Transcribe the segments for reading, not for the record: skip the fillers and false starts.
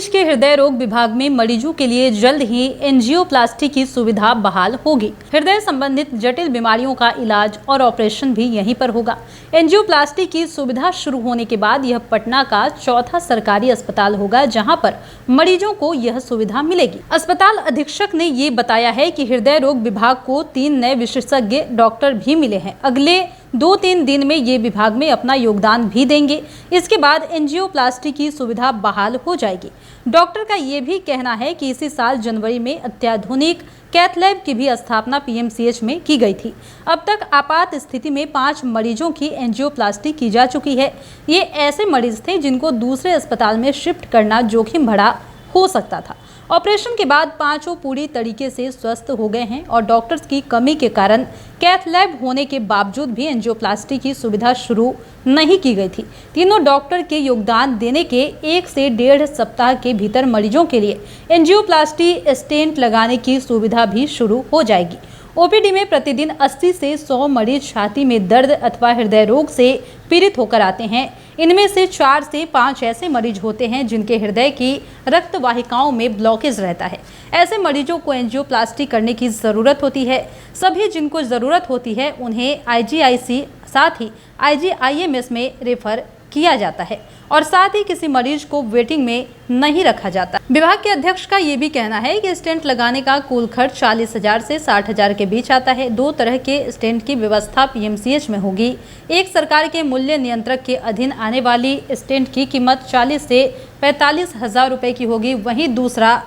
के हृदय रोग विभाग में मरीजों के लिए जल्द ही एंजियोप्लास्टी की सुविधा बहाल होगी। हृदय संबंधित जटिल बीमारियों का इलाज और ऑपरेशन भी यहीं पर होगा। एंजियोप्लास्टी की सुविधा शुरू होने के बाद यह पटना का चौथा सरकारी अस्पताल होगा जहां पर मरीजों को यह सुविधा मिलेगी। अस्पताल अधीक्षक ने ये बताया है कि हृदय रोग विभाग को 3 नए विशेषज्ञ डॉक्टर भी मिले हैं। अगले 2-3 दिन में ये विभाग में अपना योगदान भी देंगे। इसके बाद एंजियोप्लास्टी की सुविधा बहाल हो जाएगी। डॉक्टर का ये भी कहना है कि इसी साल जनवरी में अत्याधुनिक कैथ लैब की भी स्थापना पीएमसीएच में की गई थी। अब तक आपात स्थिति में 5 मरीजों की एंजियोप्लास्टी की जा चुकी है। ये ऐसे मरीज थे जिनको दूसरे अस्पताल में शिफ्ट करना जोखिम भरा हो सकता था। ऑपरेशन के बाद 5 पूरी तरीके से स्वस्थ हो गए हैं और डॉक्टर्स की कमी के कारण कैथ लैब होने के बावजूद भी एंजियोप्लास्टी की सुविधा शुरू नहीं की गई थी। तीनों डॉक्टर के योगदान देने के 1 से 1.5 सप्ताह के भीतर मरीजों के लिए एंजियोप्लास्टी स्टेंट लगाने की सुविधा भी शुरू हो जाएगी। ओपीडी में प्रतिदिन 80 से 100 मरीज छाती में दर्द अथवा हृदय रोग से पीड़ित होकर आते हैं। इनमें से 4 से 5 ऐसे मरीज होते हैं जिनके हृदय की रक्त वाहिकाओं में ब्लॉकेज रहता है। ऐसे मरीजों को एंजियोप्लास्टी करने की ज़रूरत होती है। सभी जिनको ज़रूरत होती है उन्हें आईजीआईसी साथ ही आईजीआईएमएस में रेफर किया जाता है और साथ ही किसी मरीज को वेटिंग में नहीं रखा जाता। विभाग के अध्यक्ष का ये भी कहना है कि स्टेंट लगाने का कुल खर्च 40,000 से 60,000 के बीच आता है। 2 तरह के स्टेंट की व्यवस्था पीएमसीएच में होगी। एक सरकार के मूल्य नियंत्रक के अधीन आने वाली स्टेंट की कीमत 40 से 45,000 रुपए की होगी, वहीं दूसरा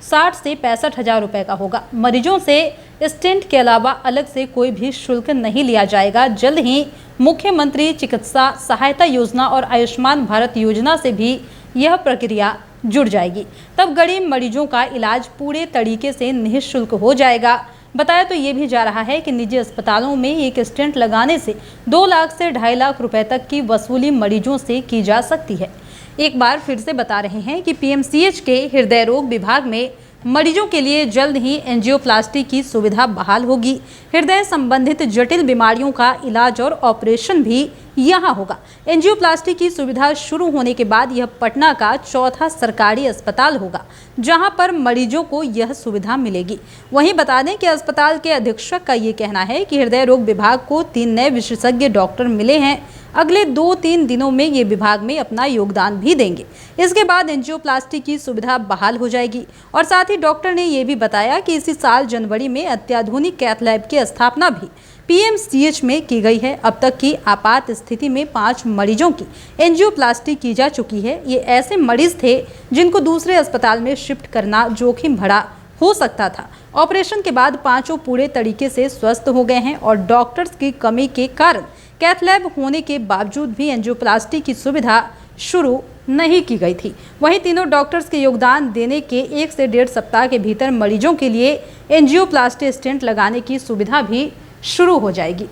60 से 65,000 रुपए का होगा। मरीजों से स्टेंट के अलावा अलग से कोई भी शुल्क नहीं लिया जाएगा। जल्द ही मुख्यमंत्री चिकित्सा सहायता योजना और आयुष्मान भारत योजना से भी यह प्रक्रिया जुड़ जाएगी। तब गरीब मरीजों का इलाज पूरे तरीके से निःशुल्क हो जाएगा। बताया तो ये भी जा रहा है कि निजी अस्पतालों में एक स्टेंट लगाने से 2 लाख से 2.5 लाख रुपए तक की वसूली मरीजों से की जा सकती है। एक बार फिर से बता रहे हैं कि पीएमसीएच के हृदय रोग विभाग में मरीजों के लिए जल्द ही एंजियोप्लास्टी की सुविधा बहाल होगी। हृदय संबंधित जटिल बीमारियों का इलाज और ऑपरेशन भी यहां होगा। एंजियोप्लास्टी की सुविधा शुरू होने के बाद यह पटना का चौथा सरकारी अस्पताल होगा जहां पर मरीजों को यह सुविधा मिलेगी। वहीं बता दें कि अस्पताल के अधीक्षक का ये कहना है कि हृदय रोग विभाग को 3 नए विशेषज्ञ डॉक्टर मिले हैं। अगले 2-3 दिनों में ये विभाग में अपना योगदान भी देंगे। इसके बाद एंजियोप्लास्टी की सुविधा बहाल हो जाएगी और साथ ही डॉक्टर ने ये भी बताया कि इसी साल जनवरी में अत्याधुनिक कैथ लैब की स्थापना भी पीएमसीएच में की गई है। अब तक की आपात स्थिति में 5 मरीजों की एंजियोप्लास्टी की जा चुकी है। ये ऐसे मरीज थे जिनको दूसरे अस्पताल में शिफ्ट करना जोखिम भरा हो सकता था। ऑपरेशन के बाद 5 पूरे तरीके से स्वस्थ हो गए हैं और डॉक्टर्स की कमी के कारण कैथ लैब होने के बावजूद भी एंजियोप्लास्टी की सुविधा शुरू नहीं की गई थी। वहीं तीनों डॉक्टर्स के योगदान देने के 1 से 1.5 सप्ताह के भीतर मरीजों के लिए एंजियोप्लास्टी स्टेंट लगाने की सुविधा भी शुरू हो जाएगी।